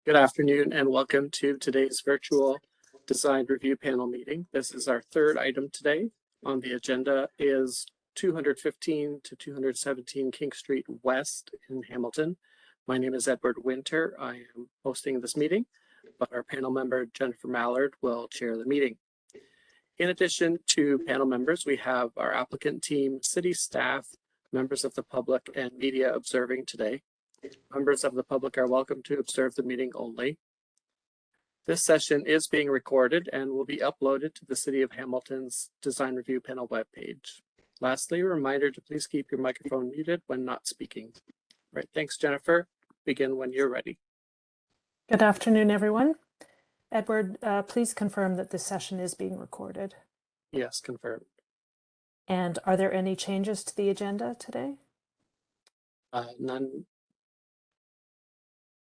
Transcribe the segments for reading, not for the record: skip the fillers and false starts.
Good afternoon and welcome to today's virtual design review panel meeting. This is our third item today. On the agenda is 215 to 217 King Street West in Hamilton. My name is Edward Winter. I am hosting this meeting, but our panel member Jennifer Mallard will chair the meeting. In addition to panel members, we have our applicant team, city staff, members of the public, and media observing today. Members of the public are welcome to observe the meeting only. This session is being recorded and will be uploaded to the City of Hamilton's Design Review Panel webpage. Lastly, a reminder to please keep your microphone muted when not speaking. All right, thanks, Jennifer. Begin when you're ready. Good afternoon, everyone. Edward, please confirm that this session is being recorded. Yes, confirmed. And are there any changes to the agenda today? None.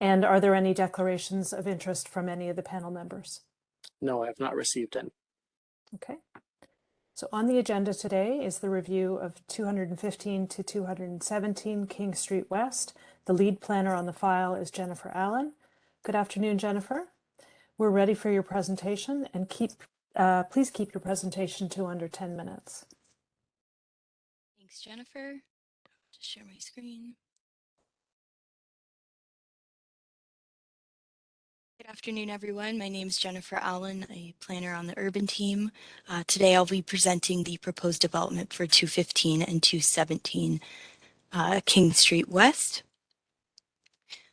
And are there any declarations of interest from any of the panel members? No, I have not received any. Okay. So on the agenda today is the review of 215 to 217 King Street West. The lead planner on the file is Jennifer Allen. Good afternoon, Jennifer. We're ready for your presentation, and please keep your presentation to under 10 minutes. Thanks, Jennifer. Just share my screen. Good afternoon, everyone. My name is Jennifer Allen, a planner on the urban team. Today I'll be presenting the proposed development for 215 and 217 King Street West.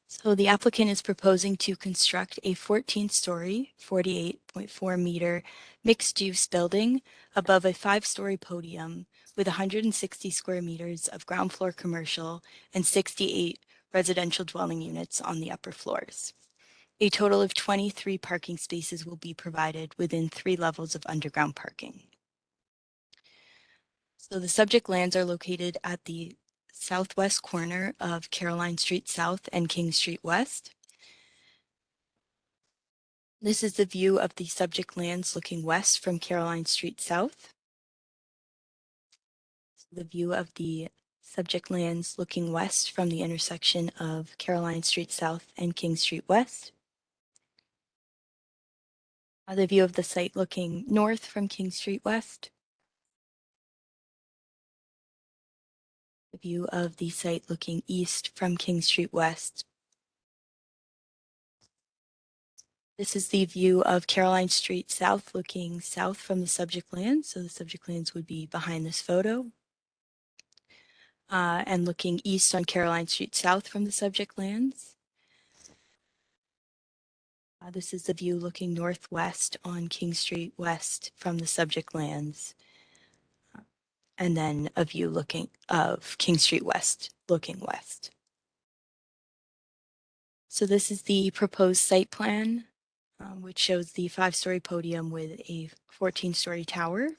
So the applicant is proposing to construct a 14-story, 48.4 meter mixed-use building above a 5-story podium with 160 square meters of ground floor commercial and 68 residential dwelling units on the upper floors. A total of 23 parking spaces will be provided within 3 levels of underground parking. So the subject lands are located at the southwest corner of Caroline Street South and King Street West. This is the view of the subject lands looking west from Caroline Street South. The view of the subject lands looking west from the intersection of Caroline Street South and King Street West. The view of the site looking north from King Street West. The view of the site looking east from King Street West. This is the view of Caroline Street South looking south from the subject lands. So the subject lands would be behind this photo. And looking east on Caroline Street South from the subject lands. This is the view looking northwest on King Street West from the subject lands. And then a view of King Street West looking west. So this is the proposed site plan, which shows the 5-story podium with a 14-story tower.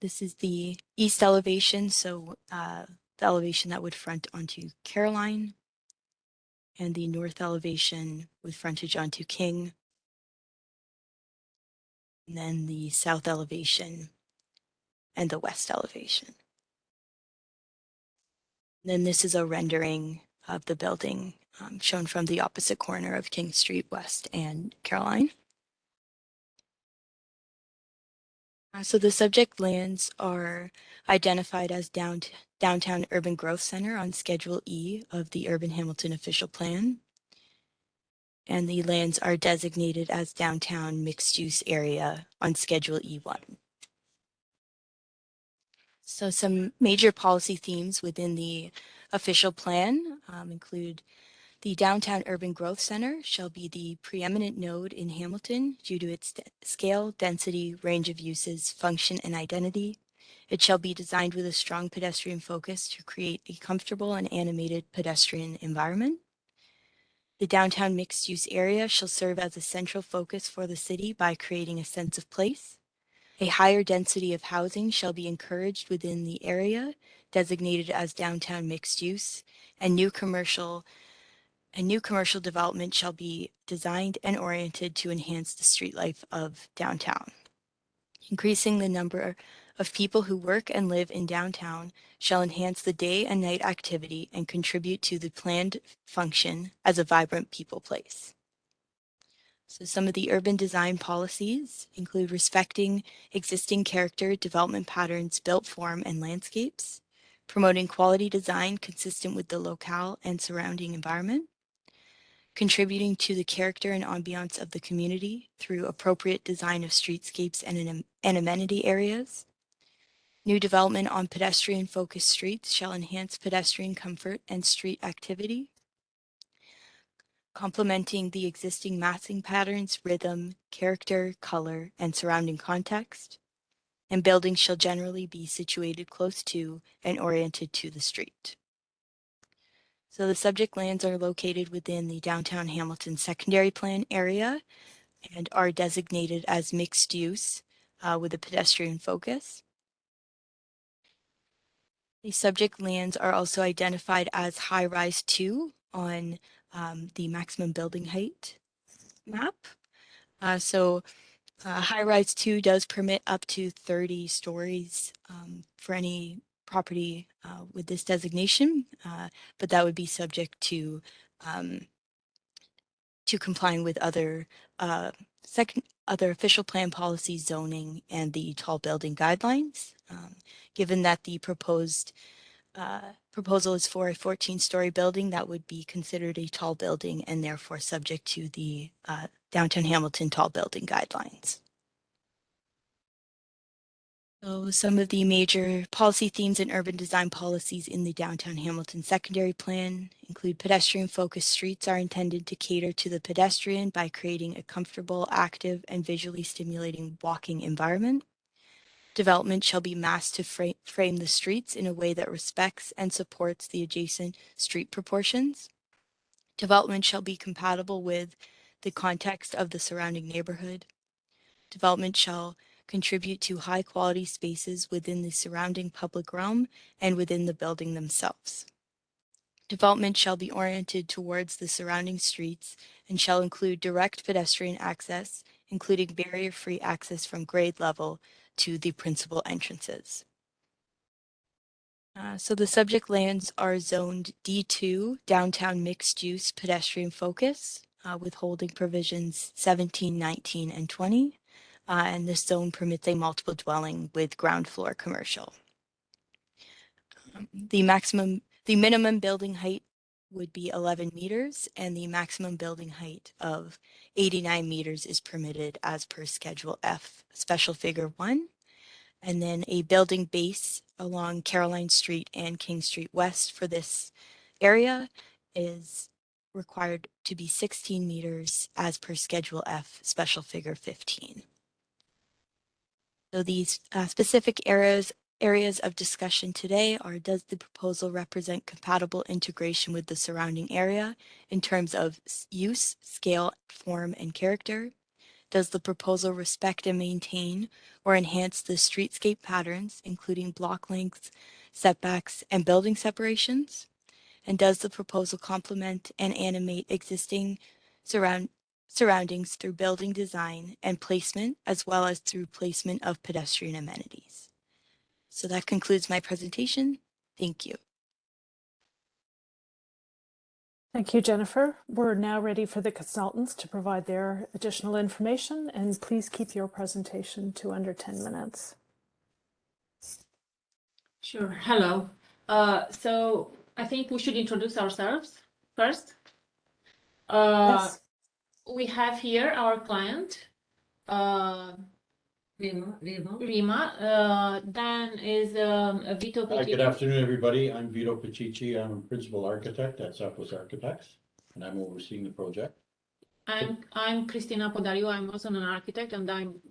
This is the east elevation, so the elevation that would front onto Caroline, and the north elevation with frontage onto King. And then the south elevation and the west elevation. And then this is a rendering of the building shown from the opposite corner of King Street West and Caroline. So the subject lands are identified as Downtown Urban Growth Center on Schedule E of the Urban Hamilton Official Plan. And the lands are designated as Downtown Mixed Use Area on Schedule E1. So some major policy themes within the official plan include the Downtown Urban Growth Center shall be the preeminent node in Hamilton due to its scale, density, range of uses, function, and identity. It shall be designed with a strong pedestrian focus to create a comfortable and animated pedestrian environment. The downtown mixed-use area shall serve as a central focus for the city by creating a sense of place. A higher density of housing shall be encouraged within the area, designated as downtown mixed use, and new commercial development shall be designed and oriented to enhance the street life of downtown. Increasing the number of people who work and live in downtown shall enhance the day and night activity and contribute to the planned function as a vibrant people place. So some of the urban design policies include respecting existing character, development patterns, built form, and landscapes, promoting quality design consistent with the locale and surrounding environment, contributing to the character and ambiance of the community through appropriate design of streetscapes and amenity areas. New development on pedestrian-focused streets shall enhance pedestrian comfort and street activity, complementing the existing massing patterns, rhythm, character, color, and surrounding context. And buildings shall generally be situated close to and oriented to the street. So the subject lands are located within the downtown Hamilton secondary plan area and are designated as mixed use with a pedestrian focus. The subject lands are also identified as high-rise 2 on the maximum building height map. High-rise 2 does permit up to 30 stories for any property with this designation, but that would be subject to complying with other official plan policies, zoning, and the tall building guidelines. Given that the proposal is for a 14-story building, that would be considered a tall building and therefore subject to the Downtown Hamilton tall building guidelines. So some of the major policy themes and urban design policies in the Downtown Hamilton secondary plan include pedestrian-focused streets are intended to cater to the pedestrian by creating a comfortable, active, and visually stimulating walking environment. Development shall be massed to frame the streets in a way that respects and supports the adjacent street proportions. Development shall be compatible with the context of the surrounding neighborhood. Development shall contribute to high-quality spaces within the surrounding public realm and within the building themselves. Development shall be oriented towards the surrounding streets and shall include direct pedestrian access, including barrier-free access from grade level to the principal entrances. So the subject lands are zoned D2, downtown mixed use pedestrian focus, withholding provisions 17, 19, and 20. And this zone permits a multiple dwelling with ground floor commercial. The minimum building height would be 11 meters, and the maximum building height of 89 meters is permitted as per Schedule F, Special Figure 1. And then a building base along Caroline Street and King Street West for this area is required to be 16 meters as per Schedule F, Special Figure 15. So these specific areas of discussion today are: does the proposal represent compatible integration with the surrounding area in terms of use, scale, form, and character? Does the proposal respect and maintain or enhance the streetscape patterns, including block lengths, setbacks, and building separations? And does the proposal complement and animate existing surroundings through building design and placement, as well as through placement of pedestrian amenities? So that concludes my presentation. Thank you. Thank you, Jennifer. We're now ready for the consultants to provide their additional information, and please keep your presentation to under 10 minutes. Sure. Hello. So I think we should introduce ourselves first. Yes. We have here our client, Rima. Dan is Vito Hi, good Pichichi. afternoon, everybody. I'm Vito Pichichi. I'm a principal architect at Southwest Architects, and I'm overseeing the project. I'm Cristina Podario. I'm also an architect, and I'm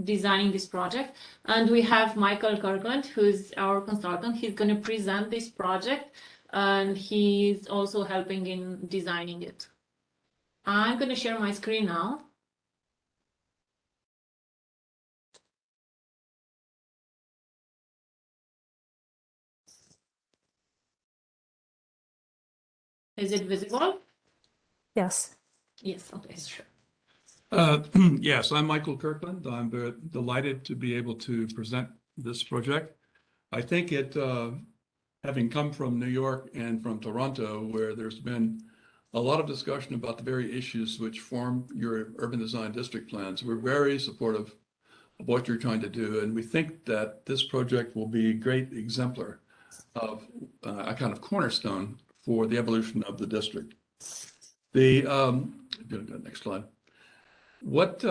designing this project. And we have Michael Kirkland, who's our consultant. He's going to present this project, and he's also helping in designing it. I'm going to share my screen now. Is it visible? Yes. Yes, okay, sure. Yes, I'm Michael Kirkland. I'm very delighted to be able to present this project. I think it, having come from New York and from Toronto, where there's been a lot of discussion about the very issues which form your urban design district plans, we're very supportive of what you're trying to do. And we think that this project will be a great exemplar of a kind of cornerstone for the evolution of the district. The, next slide. What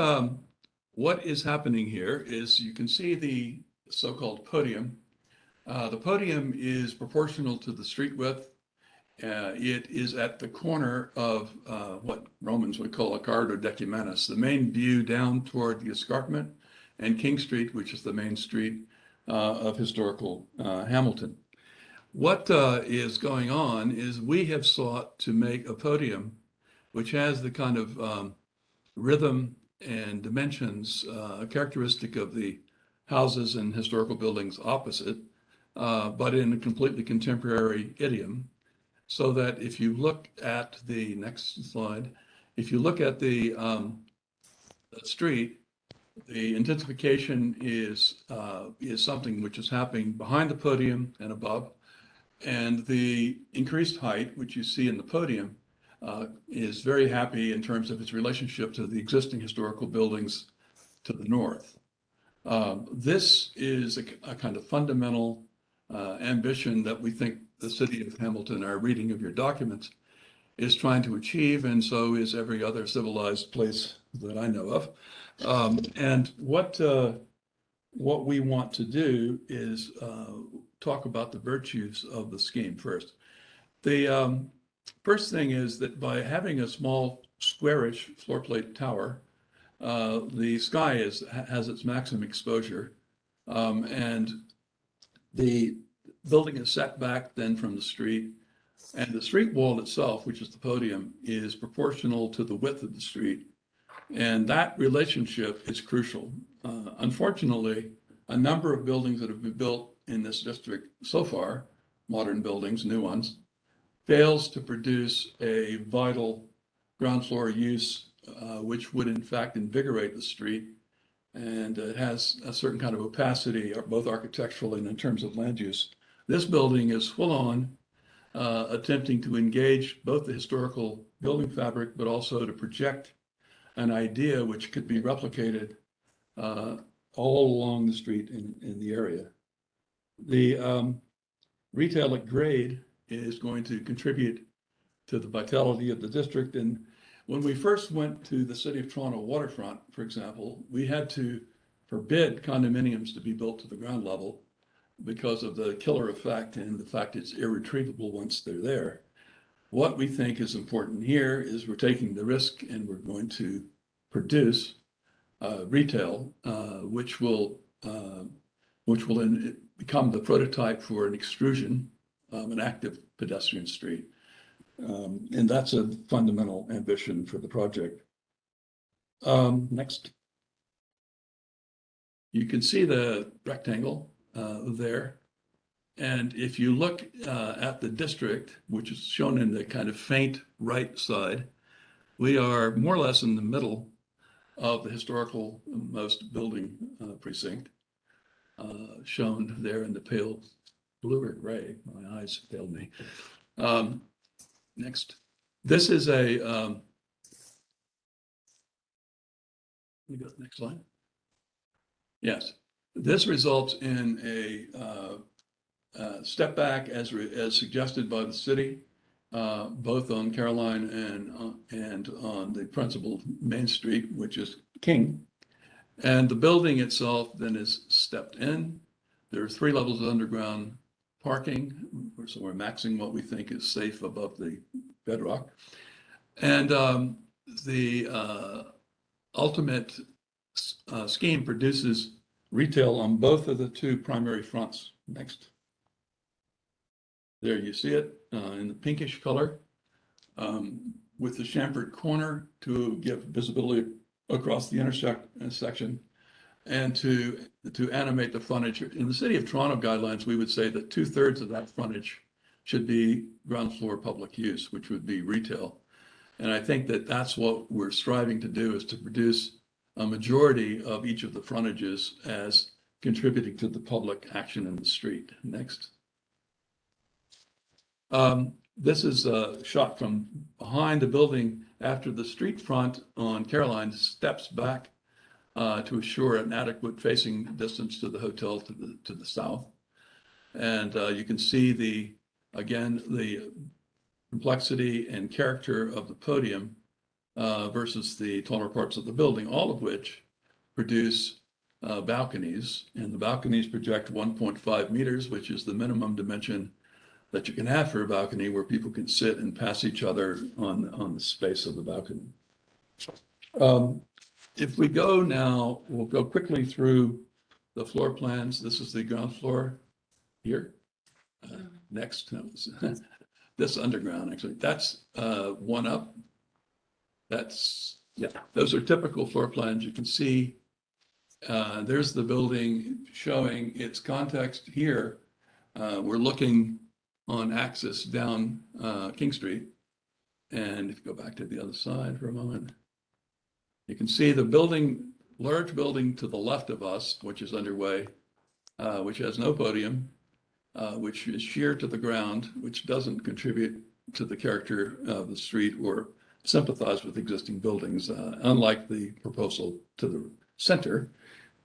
is happening here is you can see the so-called podium. The podium is proportional to the street width. It is at the corner of what Romans would call a corridor decumanus, the main view down toward the escarpment and King Street, which is the main street of historical Hamilton. What is going on is we have sought to make a podium which has the kind of rhythm and dimensions characteristic of the houses and historical buildings opposite, but in a completely contemporary idiom. So that if you look at the next slide, if you look at the street, the intensification is something which is happening behind the podium and above. And the increased height, which you see in the podium, is very happy in terms of its relationship to the existing historical buildings to the north. This is a kind of fundamental ambition that we think the city of Hamilton, our reading of your documents, is trying to achieve, and so is every other civilized place that I know of. And what we want to do is talk about the virtues of the scheme first. The first thing is that by having a small squarish floor plate tower, the sky has its maximum exposure, and the building is set back then from the street, and the street wall itself, which is the podium, is proportional to the width of the street. And that relationship is crucial. Unfortunately, a number of buildings that have been built in this district so far, modern buildings, new ones, fails to produce a vital ground floor use, which would in fact invigorate the street. And it has a certain kind of opacity, both architecturally and in terms of land use. This building is full on attempting to engage both the historical building fabric, but also to project an idea which could be replicated all along the street in the area. The retail at grade is going to contribute to the vitality of the district. And when we first went to the City of Toronto waterfront, for example, we had to forbid condominiums to be built to the ground level because of the killer effect and the fact it's irretrievable once they're there. What we think is important here is we're taking the risk and we're going to produce retail, which will become the prototype for an extrusion of an active pedestrian street. And that's a fundamental ambition for the project. Next. You can see the rectangle there. And if you look at the district, which is shown in the kind of faint right side, we are more or less in the middle of the historical most building precinct, shown there in the pale blue or gray. My eyes failed me. Next. This is a, let me go to the next slide. Yes, this results in a step back as suggested by the city, both on Caroline and on the principal main street, which is King. And the building itself then is stepped in. There are 3 levels of underground parking, so we're maxing what we think is safe above the bedrock. And the ultimate scheme produces retail on both of the 2 primary fronts. Next. There you see it in the pinkish color with the chamfered corner to give visibility across the intersection and to animate the frontage. In the City of Toronto guidelines, we would say that 2/3 of that frontage should be ground floor public use, which would be retail. And I think that that's what we're striving to do, is to produce a majority of each of the frontages as contributing to the public action in the street. Next. This is a shot from behind the building after the street front on Caroline steps back to assure an adequate facing distance to the hotel to the south. And you can see again, the complexity and character of the podium versus the taller parts of the building, all of which produce balconies. And the balconies project 1.5 meters, which is the minimum dimension that you can have for a balcony where people can sit and pass each other on the space of the balcony. If we go now, we'll go quickly through the floor plans. This is the ground floor here. Next, this underground, actually, that's one up. Those are typical floor plans. You can see there's the building showing its context here. We're looking on axis down King Street. And if you go back to the other side for a moment, you can see the building, large building to the left of us, which is underway, which has no podium, which is sheer to the ground, which doesn't contribute to the character of the street or sympathize with existing buildings, unlike the proposal to the center,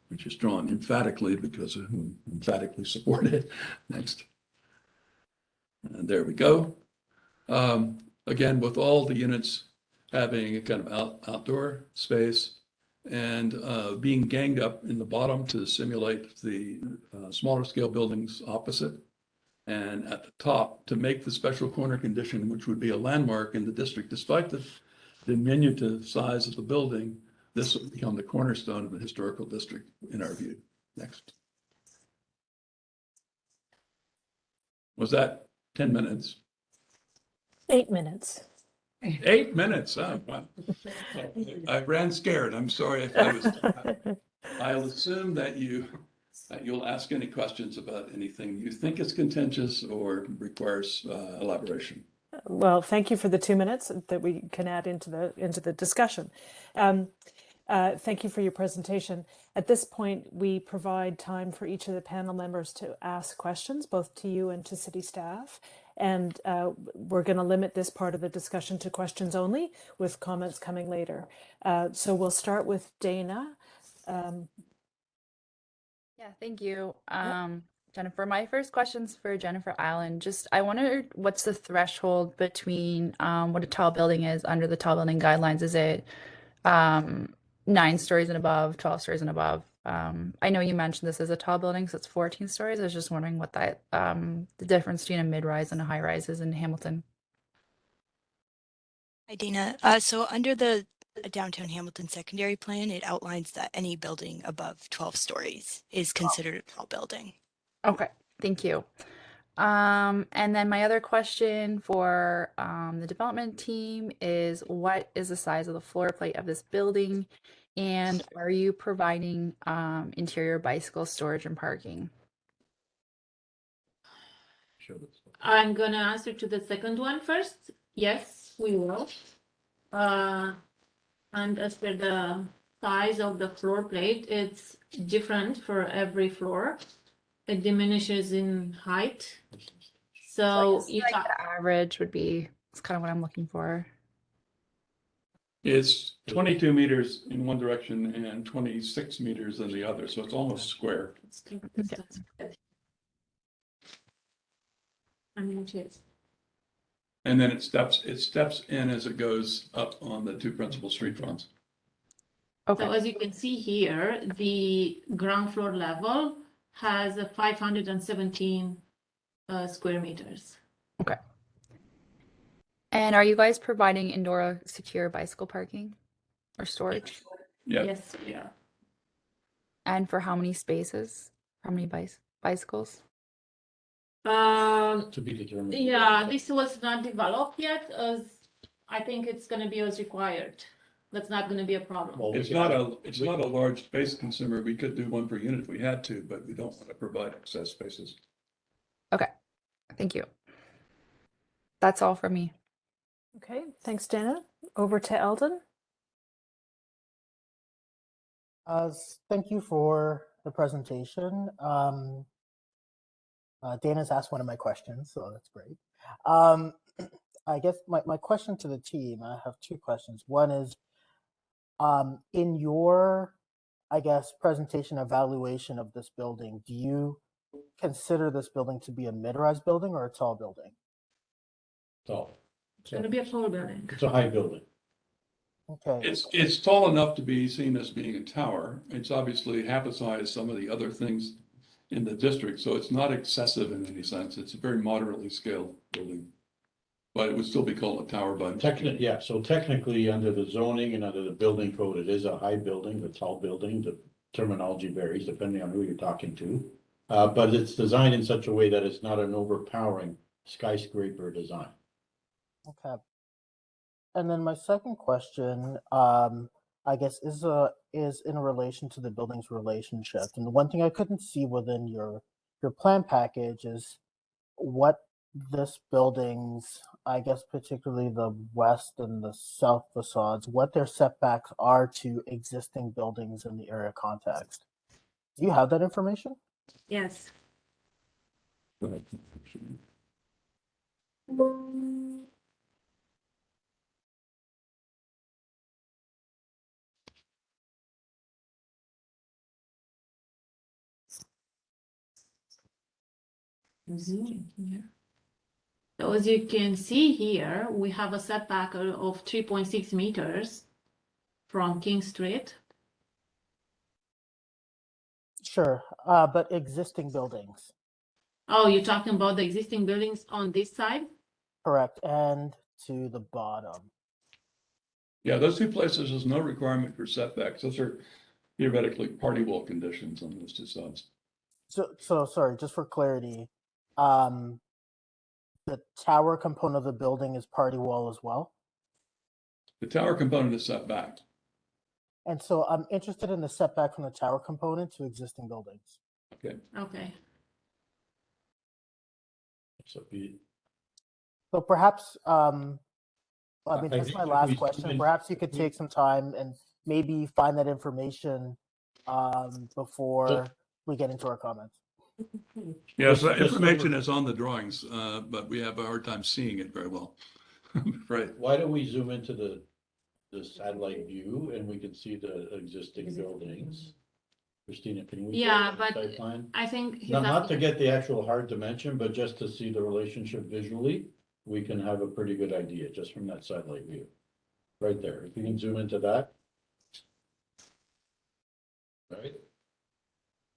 which is drawn emphatically because of whom emphatically supported. Next. And there we go. Again, with all the units having a kind of outdoor space and being ganged up in the bottom to simulate the smaller scale buildings opposite, and at the top to make the special corner condition, which would be a landmark in the district, despite the diminutive size of the building, this will become the cornerstone of the historical district in our view. Next. Was that 10 minutes? 8 minutes. 8 minutes. Oh, wow. I ran scared. I'm sorry if I was. I'll assume that you'll ask any questions about anything you think is contentious or requires elaboration. Well, thank you for the 2 minutes that we can add into the discussion. Thank you for your presentation. At this point, we provide time for each of the panel members to ask questions, both to you and to city staff. And we're going to limit this part of the discussion to questions only, with comments coming later. So we'll start with Dana. Yeah, thank you. Jennifer, my first question's for Jennifer Allen. I wonder what's the threshold between what a tall building is under the tall building guidelines? Is it 9 stories and above, 12 stories and above? I know you mentioned this as a tall building, so it's 14 stories. I was just wondering what that the difference between a mid-rise and a high-rise is in Hamilton. Hi, Dana. So under the downtown Hamilton secondary plan, it outlines that any building above 12 stories is considered a tall building. Okay, thank you. And then my other question for the development team is, what is the size of the floor plate of this building? And are you providing interior bicycle storage and parking? I'm gonna answer to the second one first. Yes, we will. And as per the size of the floor plate, it's different for every floor. It diminishes in height. So you Like the average would be, it's kind of what I'm looking for. It's 22 meters in one direction and 26 meters in the other, so it's almost square. And then it steps in as it goes up on the 2 principal street fronts. Okay. So as you can see here, the ground floor level has a 517 square meters. Okay. And are you guys providing indoor secure bicycle parking or storage? Yeah. Yes, we are. And for how many spaces? How many bicycles? To be determined. Yeah, this was not developed yet, as I think it's gonna be as required. That's not gonna be a problem. Well, It's not a large space consumer. We could do one per unit if we had to, but we don't want to provide excess spaces. Okay, thank you. That's all for me. Okay, thanks, Dana. Over to Eldon. Thank you for the presentation. Dana's asked one of my questions, so that's great. I guess my question to the team, I have two questions. One is, in your, I guess, presentation evaluation of this building, do you consider this building to be a mid-rise building or a tall building? Tall. It's gonna be a tall building. It's a high building. Okay. It's tall enough to be seen as being a tower. It's obviously half the size as some of the other things in the district, so it's not excessive in any sense. It's a very moderately scaled building. But it would still be called a tower by mistake. Yeah, so technically, under the zoning and under the building code, it is a high building, the tall building. The terminology varies depending on who you're talking to. But it's designed in such a way that it's not an overpowering skyscraper design. Okay. And then my second question, I guess, is in relation to the building's relationship. And the one thing I couldn't see within your plan package is what this building's, I guess, particularly the west and the south facades, what their setbacks are to existing buildings in the area context. Do you have that information? Yes. Zooming here. So as you can see here, we have a setback of 3.6 meters from King Street. Sure, but existing buildings, Oh, you're talking about the existing buildings on this side? correct, and to the bottom. Yeah, those two places, there's no requirement for setbacks. Those are theoretically party wall conditions on those two sides. So sorry, just for clarity, the tower component of the building is party wall as well. The tower component is set back. And so I'm interested in the setback from the tower component to existing buildings. Okay. So So perhaps, I mean, I that's think my if last we question. zoom in- Perhaps you could take some time and maybe find that information before we get into our comments. Yes, Just- information is on the drawings, but we have a hard time seeing it very well. Right. Why don't we zoom into the satellite view and we can see the existing buildings? Christina, can we? Yeah, show the but site plan? I think he's Not to asking, get the actual hard dimension, but just to see the relationship visually, we can have a pretty good idea just from that satellite view. Right there, if you can zoom into that. Right?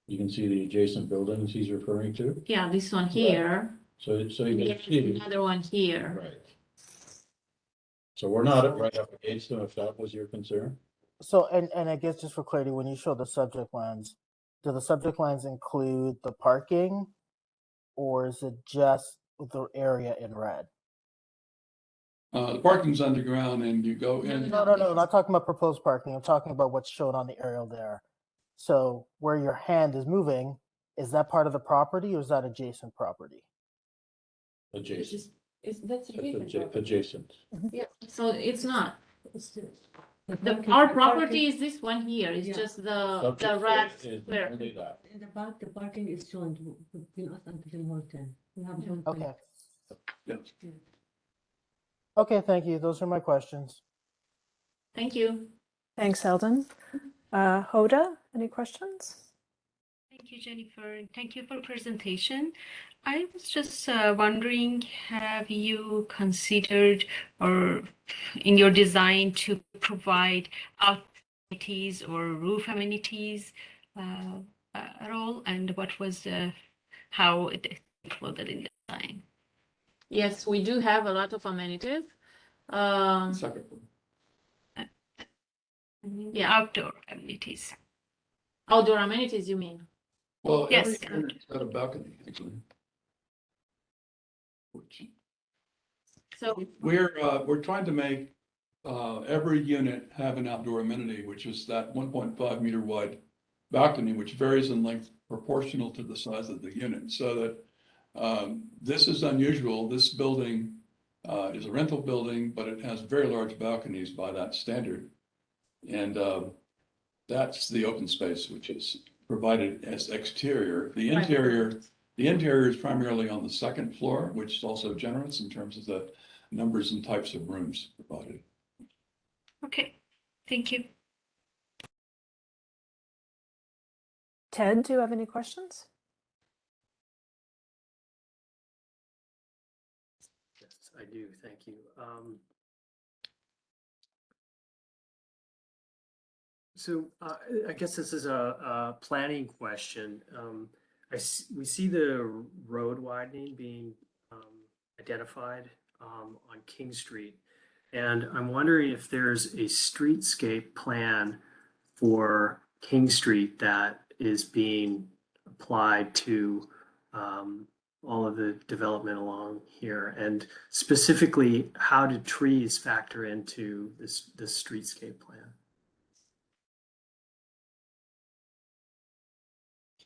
You can see the adjacent buildings he's referring to, yeah, this one here. so you And can there's see, another one here. right. So we're not right up against them, if that was your concern. So, and I guess just for clarity, when you show the subject lines, do the subject lines include the parking or is it just the area in red? The parking's underground and you go in. No, I'm not talking about proposed parking. I'm talking about what's shown on the aerial there. So where your hand is moving, is that part of the property or is that adjacent property? Adjacent, That's adjacent. Yeah, so it's not. Our property is this one here. It's Yeah. just the Subject red is square. only that. In the back, the parking is shown between us and Tim Horton. We have shown. Okay. Yes. Okay, thank you. Those are my questions. Thank you. Thanks, Eldon. Hoda, any questions? Thank you, Jennifer, and thank you for presentation. I was just wondering, have you considered or in your design to provide out amenities or roof amenities at all? And what was how it included in the design? Yes, we do have a lot of amenities. Second. Yeah, Outdoor amenities. outdoor amenities, you mean? Well, every Yes. unit's got a balcony, actually. So We're trying to make every unit have an outdoor amenity, which is that 1.5 meter wide balcony, which varies in length proportional to the size of the unit. So that this is unusual. This building is a rental building, but it has very large balconies by that standard. And that's the open space, which is provided as exterior. The Right. interior is primarily on the second floor, which is also generous in terms of the numbers and types of rooms provided. Okay, thank you. Ted, do you have any questions? Yes, I do. Thank you. I guess this is a planning question. We see the road widening being identified on King Street. And I'm wondering if there's a streetscape plan for King Street that is being applied to all of the development along here, and specifically, how do trees factor into this streetscape plan?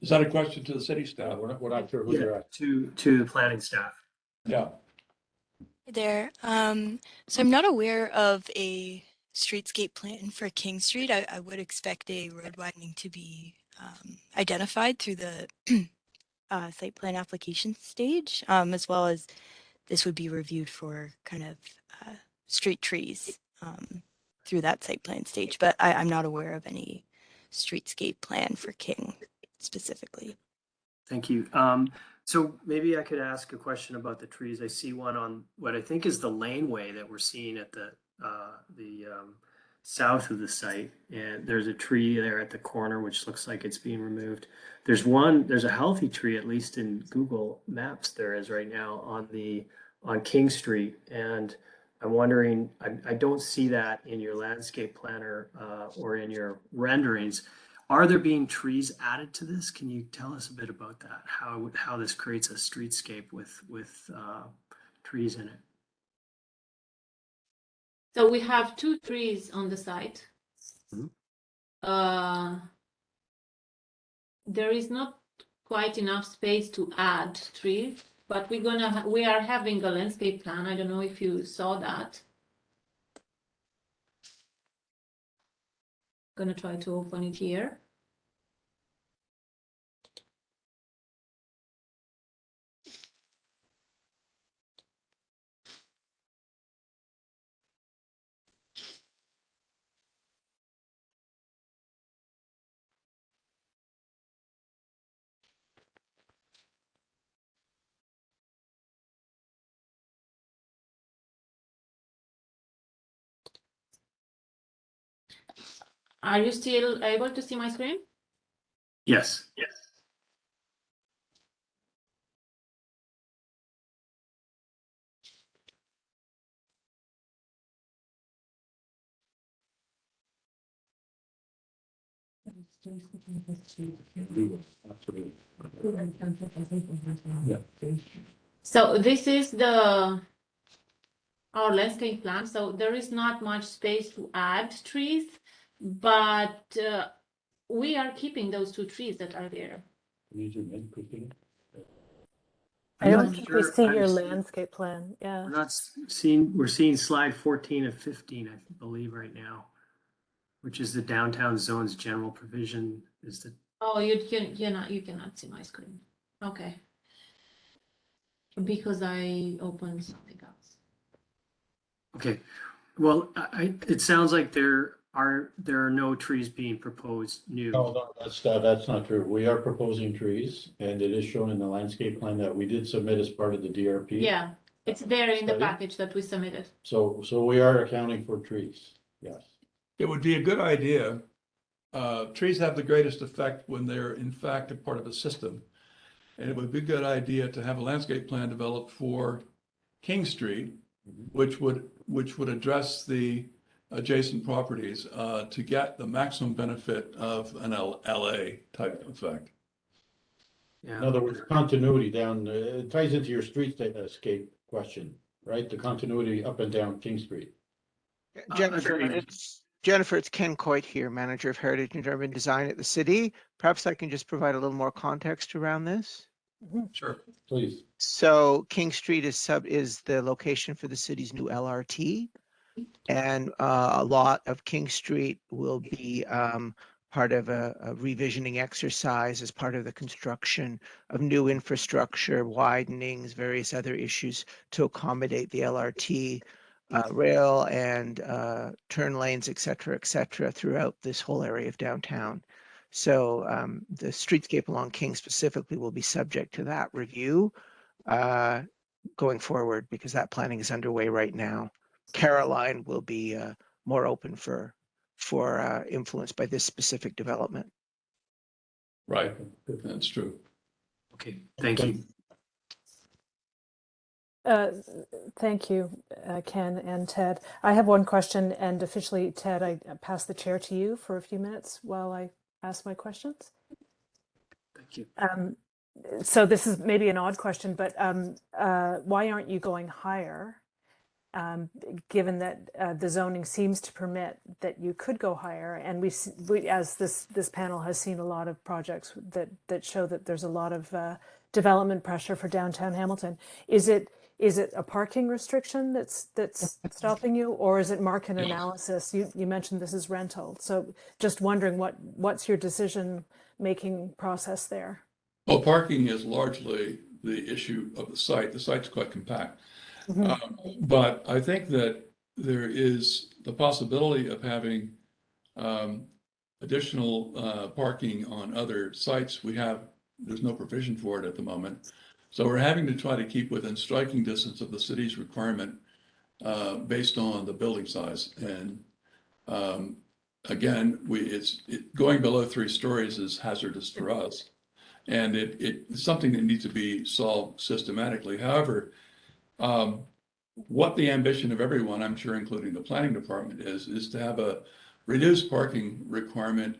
Is that a question to the city staff? We're not sure who you're at. To the planning staff. Yeah. There. So I'm not aware of a streetscape plan for King Street. I would expect a road widening to be identified through the site plan application stage, as well as this would be reviewed for kind of street trees through that site plan stage. But I'm not aware of any streetscape plan for King specifically. Thank you. So maybe I could ask a question about the trees. I see one on what I think is the laneway that we're seeing at the south of the site, and there's a tree there at the corner which looks like it's being removed. There's a healthy tree, at least in Google Maps there is right now on King Street, and I'm wondering, I don't see that in your landscape planner or in your renderings. Are there being trees added to this? Can you tell us a bit about that? How this creates a streetscape with trees in it? So we have 2 trees on the site. Mhm. There is not quite enough space to add trees, but we are having a landscape plan. I don't know if you saw that. Gonna try to open it here. Are you still able to see my screen? Yes. So this is our landscape plan. So there is not much space to add trees, but we are keeping those 2 trees that are there. I I'm don't not think sure we see your I'm- landscape plan. Yeah. We're seeing slide 14 of 15, I believe, right now, which is the downtown zone's general provision. Oh, you cannot see my screen. Okay. Because I opened something else. Okay. Well, it sounds like there are no trees being proposed new. No, that's not true. We are proposing trees, and it is shown in the landscape plan that we did submit as part of the DRP. Yeah, it's there in the Study? package that we submitted. So we are accounting for trees, yes. It would be a good idea. Trees have the greatest effect when they're in fact a part of a system. And it would be a good idea to have a landscape plan developed for King Street, which would address the adjacent properties to get the maximum benefit of an LA type effect. Yeah. In other words, continuity down, it ties into your streetscape question, right? The continuity up and down King Street. Agreed. Jennifer, it's Ken Coit here, Manager of Heritage and Urban Design at the city. Perhaps I can just provide a little more context around this. Sure. Please. So King Street is the location for the city's new LRT. And a lot of King Street will be part of a revisioning exercise, as part of the construction of new infrastructure, widenings, various other issues to accommodate the LRT, rail and turn lanes, et cetera, throughout this whole area of downtown. So the streetscape along King specifically will be subject to that review going forward, because that planning is underway right now. Caroline will be more open for influence by this specific development. Right, that's true. Okay, thank you. Thank you, Ken and Ted. I have one question, and officially, Ted, I pass the chair to you for a few minutes while I ask my questions. Thank you. So this is maybe an odd question, but why aren't you going higher? Given that the zoning seems to permit that you could go higher, and we as this panel has seen a lot of projects that show that there's a lot of development pressure for downtown Hamilton. Is it a parking restriction that's stopping you, or is it market analysis? You mentioned this is rental, so just wondering what's your decision making process there? Well, parking is largely the issue of the site. The site's quite compact. But I think that there is the possibility of having additional parking on other sites. There's no provision for it at the moment. So we're having to try to keep within striking distance of the city's requirement based on the building size. And again, going below 3 stories is hazardous for us. And it's something that needs to be solved systematically. However, what the ambition of everyone, I'm sure, including the planning department, is to have a reduced parking requirement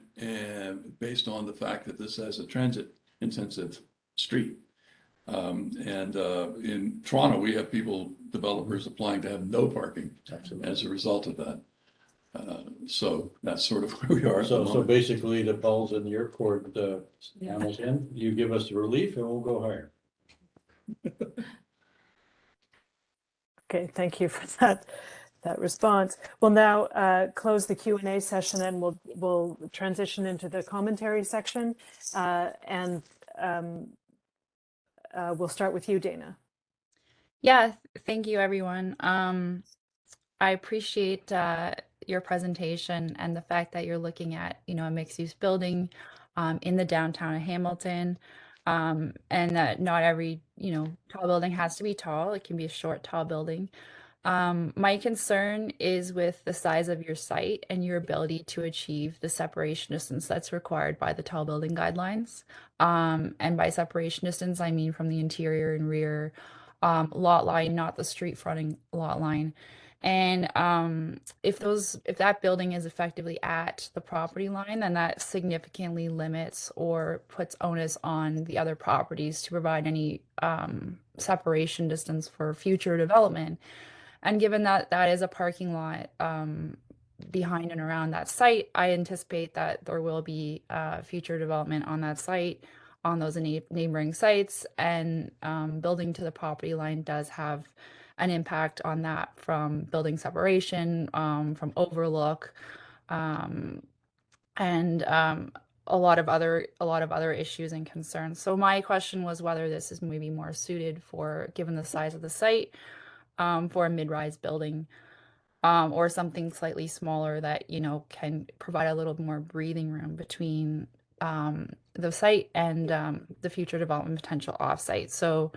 based on the fact that this has a transit-intensive street. In Toronto, we have developers applying to have no parking as a result of that. So that's sort of where we are. So basically the ball's in your court, Hamilton. You give us the relief and we'll go higher. Okay, thank you for that response. We'll now close the Q&A session, and we'll transition into the commentary section, and we'll start with you, Dana. Yeah, thank you, everyone. I appreciate your presentation and the fact that you're looking at, a mixed-use building in the downtown of Hamilton, and that not every, tall building has to be tall. It can be a short, tall building. My concern is with the size of your site and your ability to achieve the separation distance that's required by the tall building guidelines. And by separation distance, I mean from the interior and rear lot line, not the street fronting lot line. And if that building is effectively at the property line, then that significantly limits or puts onus on the other properties to provide any separation distance for future development. And given that that is a parking lot behind and around that site, I anticipate that there will be future development on that site, on those neighboring sites, and building to the property line does have an impact on that, from building separation, from overlook, and a lot of other issues and concerns. So my question was whether this is maybe more suited for, given the size of the site, for a mid-rise building, or something slightly smaller that can provide a little more breathing room between the site and the future development potential offsite. So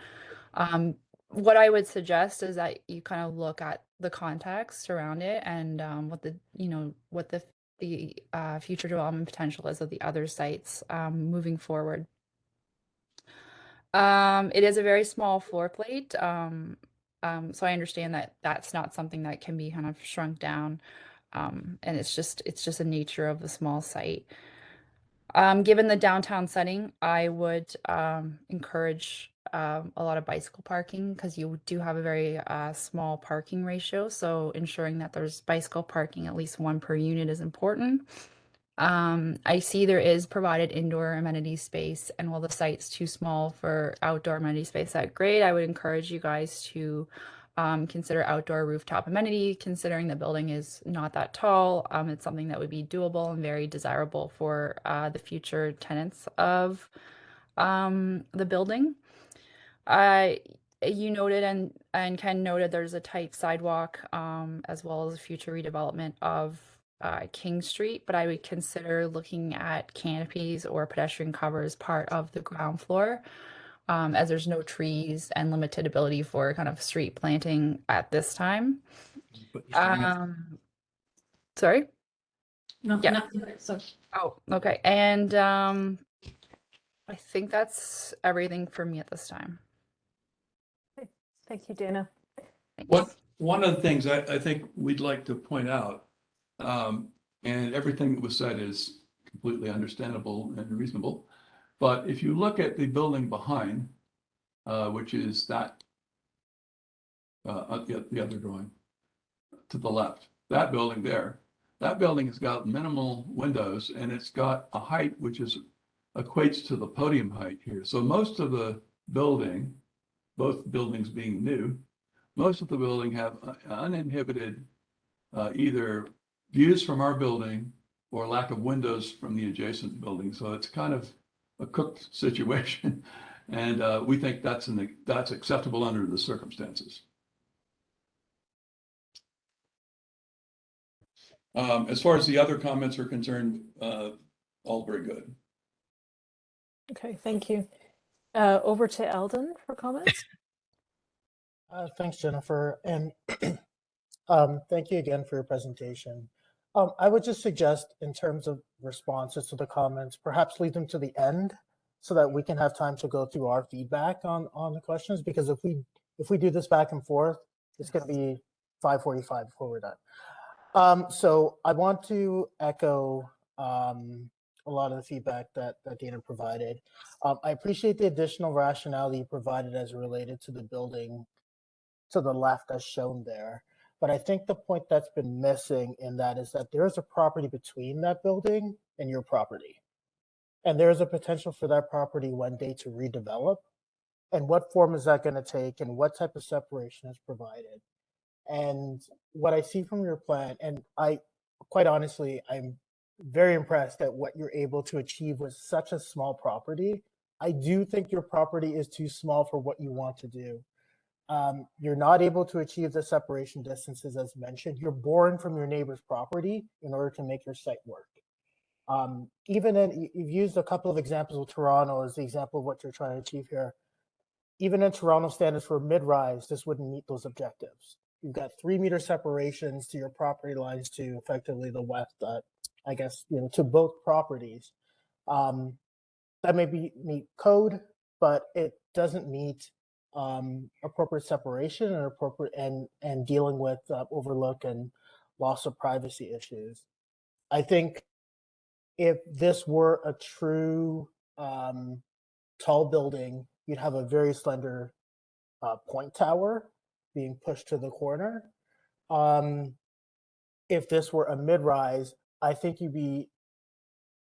what I would suggest is that you kind of look at the context around it and what the future development potential is of the other sites moving forward. It is a very small floor plate, so I understand that that's not something that can be kind of shrunk down, and it's just a nature of the small site. Given the downtown setting, I would encourage a lot of bicycle parking, because you do have a very small parking ratio. So ensuring that there's bicycle parking, at least 1 per unit, is important. I see there is provided indoor amenity space, and while the site's too small for outdoor amenity space at grade, I would encourage you guys to consider outdoor rooftop amenity, considering the building is not that tall. It's something that would be doable and very desirable for the future tenants of the building. You noted and Ken noted there's a tight sidewalk as well as future redevelopment of King Street, but I would consider looking at canopies or pedestrian covers part of the ground floor, as there's no trees and limited ability for kind of street planting at this time. But you're saying it's- Sorry? No, Yeah. nothing. Sorry. Oh, okay. And I think that's everything for me at this time. Thank you, Dana. One of the things I think we'd like to point out, and everything that was said is completely understandable and reasonable, but if you look at the building behind, which is that, the other drawing to the left, that building there, that building has got minimal windows and it's got a height which equates to the podium height here. So most of the building, both buildings being new, most of the building have uninhibited either views from our building or lack of windows from the adjacent building. So it's kind of a cooked situation. And we think that's acceptable under the circumstances. As far as the other comments are concerned, all very good. Okay, thank you. Over to Eldon for comments. Thanks, Jennifer, and thank you again for your presentation. I would just suggest, in terms of responses to the comments, perhaps leave them to the end so that we can have time to go through our feedback on the questions. Because if we do this back and forth, it's going to be 5:45 before we're done. So I want to echo a lot of the feedback that Dana provided. I appreciate the additional rationale that you provided as related to the building to the left as shown there. But I think the point that's been missing in that is that there is a property between that building and your property. And there is a potential for that property one day to redevelop. And what form is that going to take and what type of separation is provided? And what I see from your plan, and quite honestly, I'm very impressed at what you're able to achieve with such a small property. I do think your property is too small for what you want to do. You're not able to achieve the separation distances as mentioned. You're born from your neighbor's property in order to make your site work. You've used a couple of examples of Toronto as the example of what you're trying to achieve here. Even in Toronto standards for mid-rise, this wouldn't meet those objectives. You've got 3-meter separations to your property lines to effectively the west, I guess, to both properties. That may meet code, but it doesn't meet appropriate separation and appropriate and dealing with overlook and loss of privacy issues. I think if this were a true tall building, you'd have a very slender point tower being pushed to the corner. If this were a mid-rise, I think you'd be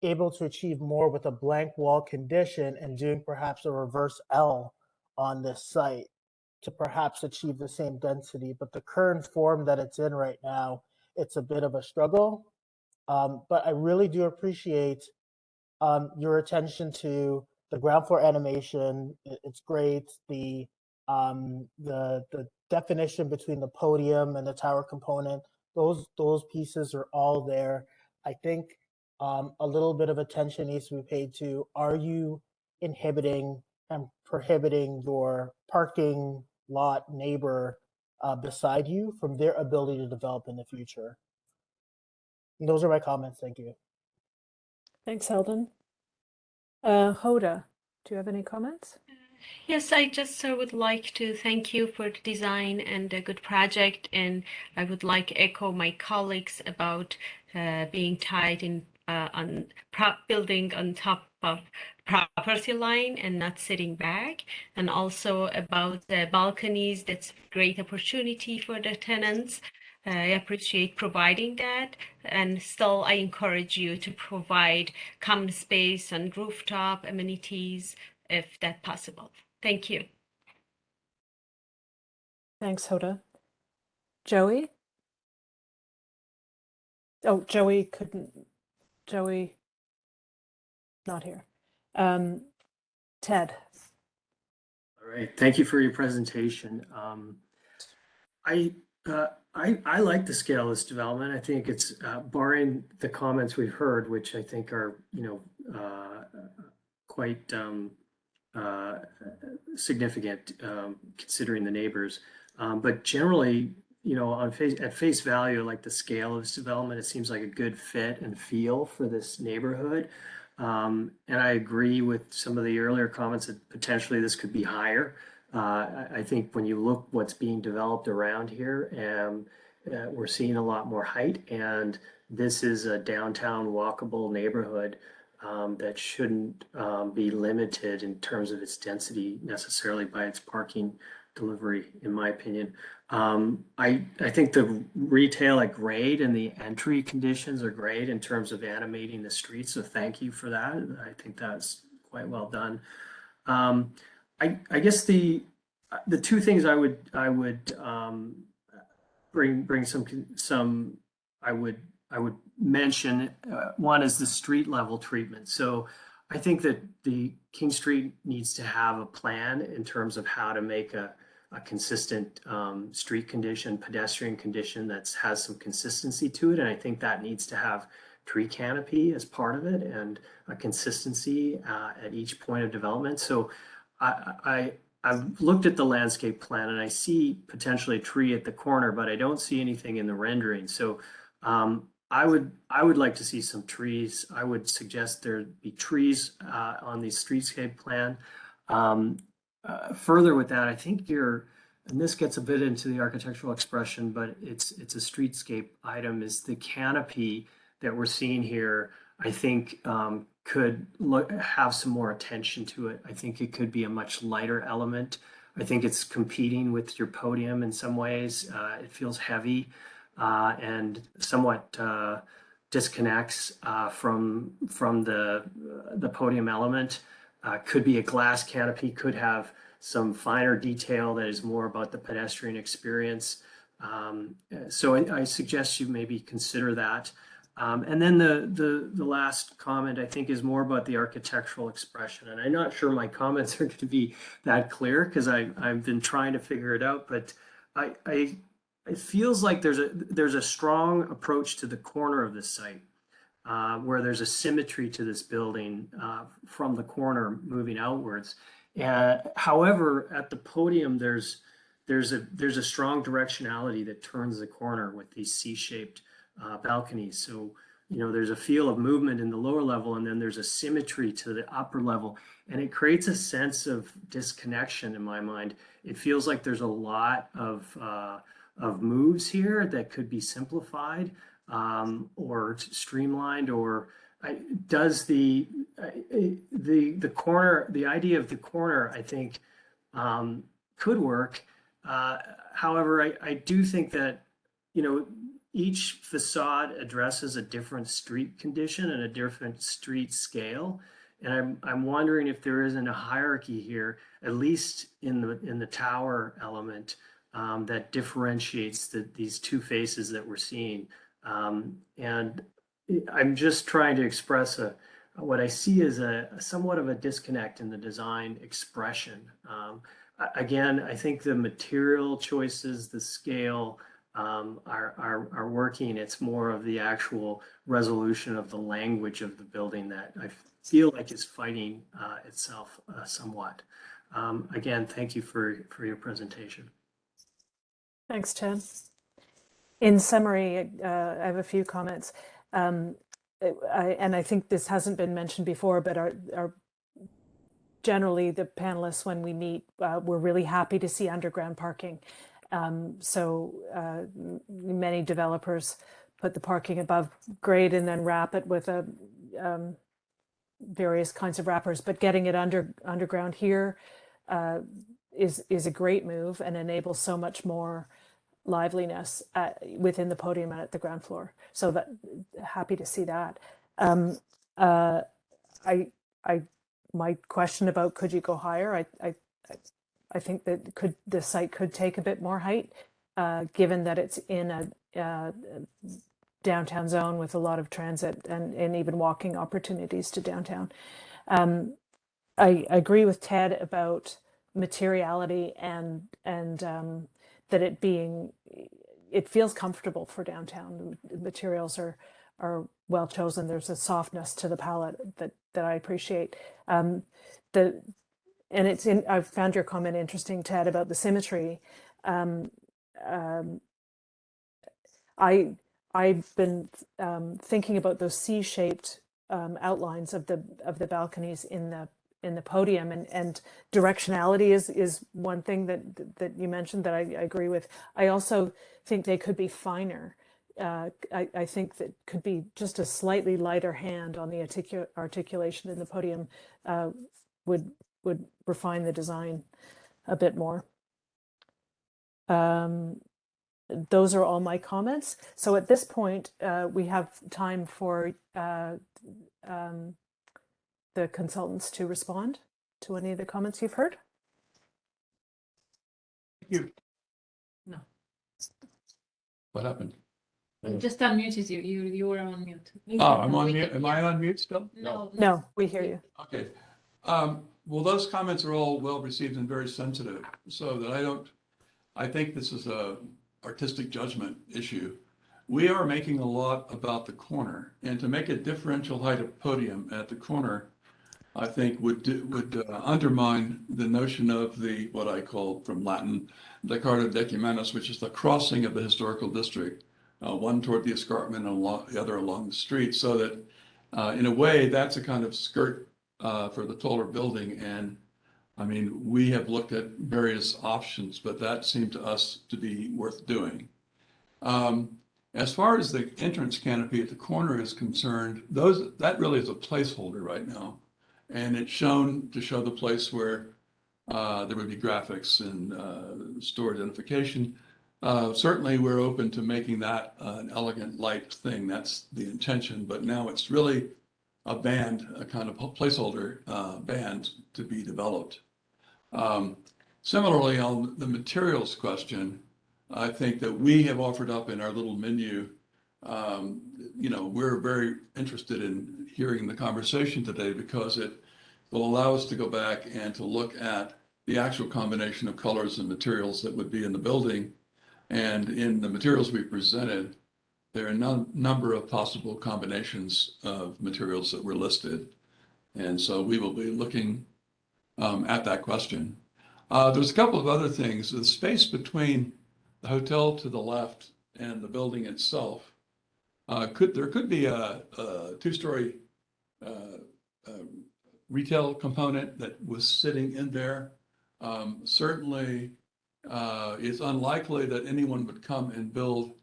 able to achieve more with a blank wall condition and doing perhaps a reverse L on this site to perhaps achieve the same density. But the current form that it's in right now, it's a bit of a struggle. But I really do appreciate your attention to the ground floor animation. It's great. The definition between the podium and the tower component, those pieces are all there. I think a little bit of attention needs to be paid to, are you inhibiting and prohibiting your parking lot neighbor beside you from their ability to develop in the future? And those are my comments. Thank you. Thanks, Eldon. Hoda, do you have any comments? Yes, I just would like to thank you for the design and a good project. And I would like to echo my colleagues about being tied in on building on top of property line and not sitting back. And also about the balconies, that's a great opportunity for the tenants. I appreciate providing that. And still, I encourage you to provide common space and rooftop amenities if that's possible. Thank you. Thanks, Hoda. Joey? Oh, Joey, not here. Ted. All right, thank you for your presentation. I like the scale of this development. I think it's barring the comments we've heard, which I think are quite significant considering the neighbors. But generally, at face value, I like the scale of this development. It seems like a good fit and feel for this neighborhood. And I agree with some of the earlier comments that potentially this could be higher. I think when you look what's being developed around here, we're seeing a lot more height, and this is a downtown walkable neighborhood that shouldn't be limited in terms of its density necessarily by its parking delivery, in my opinion. I think the retail at grade and the entry conditions are great in terms of animating the streets, so thank you for that. I think that's quite well done. I guess the two things I would bring some I would mention. One is the street level treatment. So I think that the King Street needs to have a plan in terms of how to make a consistent street condition, pedestrian condition that has some consistency to it. And I think that needs to have tree canopy as part of it and a consistency at each point of development. So I've looked at the landscape plan and I see potentially a tree at the corner, but I don't see anything in the rendering. So I would like to see some trees. I would suggest there be trees on the streetscape plan. Further with that, I think and this gets a bit into the architectural expression, but it's a streetscape item, is the canopy that we're seeing here, I think could have some more attention to it. I think it could be a much lighter element. I think it's competing with your podium in some ways. It feels heavy and somewhat disconnects from the podium element. Could be a glass canopy, could have some finer detail that is more about the pedestrian experience. So I suggest you maybe consider that. And then the last comment, I think, is more about the architectural expression. And I'm not sure my comments are going to be that clear because I've been trying to figure it out. But it feels like there's a strong approach to the corner of this site where there's a symmetry to this building from the corner moving outwards. However, at the podium, there's a strong directionality that turns the corner with these C-shaped balconies. So, there's a feel of movement in the lower level, and then there's a symmetry to the upper level, and it creates a sense of disconnection in my mind. It feels like there's a lot of moves here that could be simplified or streamlined, or does the corner, the idea of the corner, I think could work. However, I do think that, each facade addresses a different street condition and a different street scale. And I'm wondering if there isn't a hierarchy here, at least in the tower element, that differentiates these two faces that we're seeing. And I'm just trying to express what I see as a somewhat of a disconnect in the design expression. Again, I think the material choices, the scale, are working. It's more of the actual resolution of the language of the building that I feel like is fighting itself somewhat. Again, thank you for your presentation. Thanks, Ted. In summary, I have a few comments. And I think this hasn't been mentioned before, but our generally the panelists, when we meet, we're really happy to see underground parking. So many developers put the parking above grade and then wrap it with various kinds of wrappers, but getting it underground here is a great move and enables so much more liveliness within the podium and at the ground floor. So that happy to see that. My question about could you go higher? I think that the site could take a bit more height, given that it's in a downtown zone with a lot of transit and even walking opportunities to downtown. I agree with Ted about materiality and that it feels comfortable for downtown. The materials are well chosen. There's a softness to the palette that I appreciate. I've found your comment interesting, Ted, about the symmetry. I've been thinking about those C-shaped outlines of the balconies in the podium, and directionality is one thing that you mentioned that I agree with. I also think they could be finer. I think that could be just a slightly lighter hand on the articulation in the podium would refine the design a bit more. Those are all my comments. So at this point, we have time for the consultants to respond to any of the comments you've heard. Thank you. No. What happened? I just unmuted you. You were on mute. Oh, I'm on mute. Am I on mute still? No, we hear you. Okay. Well, those comments are all well received and very sensitive, so that I think this is a artistic judgment issue. We are making a lot about the corner, and to make a differential height of podium at the corner, I think would undermine the notion of what I call from Latin, the Carta Decumanus, which is the crossing of the historical district, one toward the escarpment and the other along the street, so that in a way that's a kind of skirt for the taller building. And I mean, we have looked at various options, but that seemed to us to be worth doing. As far as the entrance canopy at the corner is concerned, that really is a placeholder right now. And it's shown to show the place where there would be graphics and store identification. Certainly, we're open to making that an elegant, light thing. That's the intention. But now it's really a band, a kind of placeholder band to be developed. Similarly, on the materials question, I think that we have offered up in our little menu. We're very interested in hearing the conversation today because it will allow us to go back and to look at the actual combination of colors and materials that would be in the building. And in the materials we presented, there are a number of possible combinations of materials that were listed. And so we will be looking at that question. There's a couple of other things. The space between the hotel to the left and the building itself, there could be a two-story retail component that was sitting in there. Certainly, it's unlikely that anyone would come and build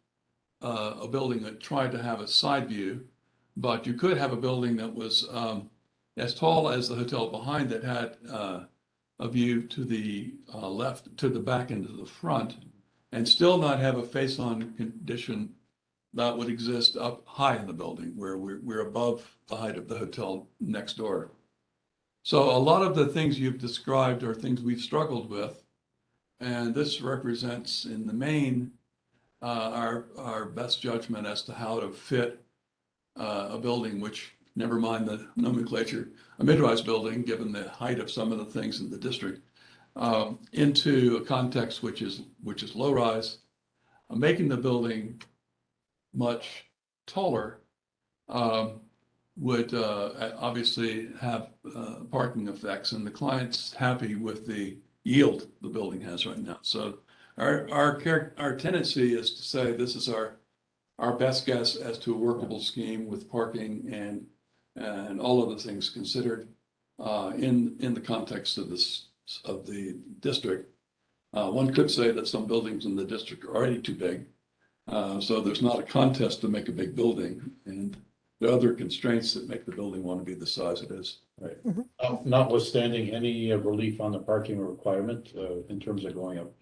a building that tried to have a side view, but you could have a building that was as tall as the hotel behind that had a view to the left, to the back and to the front, and still not have a face-on condition that would exist up high in the building where we're above the height of the hotel next door. So a lot of the things you've described are things we've struggled with, and this represents in the main our best judgment as to how to fit a building, which, never mind the nomenclature, a mid-rise building, given the height of some of the things in the district, into a context which is low-rise, making the building much taller would obviously have parking effects, and the client's happy with the yield the building has right now. So our tendency is to say this is our best guess as to a workable scheme with parking and all of the things considered in the context of the district. One could say that some buildings in the district are already too big, so there's not a contest to make a big building, and there are other constraints that make the building want to be the size it is. Right. Notwithstanding any relief on the parking requirement in terms of going up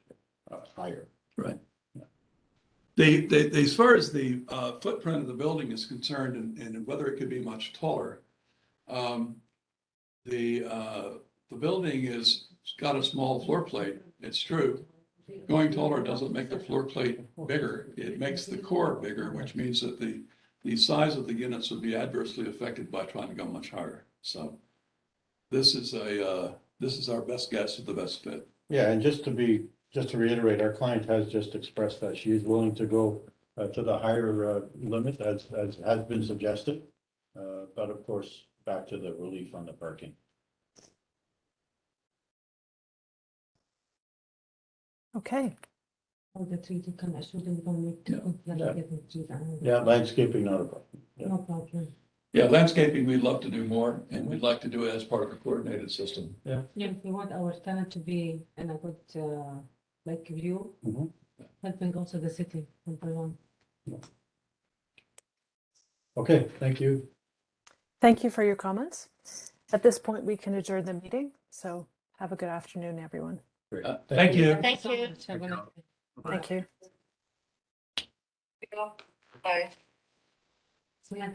higher. Right. Yeah. As far as the footprint of the building is concerned, and whether it could be much taller, the building is got a small floor plate, it's true. Going taller doesn't make the floor plate bigger. It makes the core bigger, which means that the size of the units would be adversely affected by trying to go much higher. So this is our best guess of the best fit. Yeah, and just to reiterate, our client has just expressed that she is willing to go to the higher limit as has been suggested. But of course, back to the relief on the parking. Okay, All the trees you can actually need to Yeah, landscaping, not a problem. No problem. Yeah, landscaping, we'd love to do more, and we'd like to do it as part of a coordinated system. Yeah, we want our tenant to be in a good like view, Mhm. helping also the city, number one. Okay, thank you. thank you for your comments. At this point, we can adjourn the meeting. So have a good afternoon, everyone. Great. Thank you. Thank So you. much. Have a nice day. Thank you. Bye. So, yeah.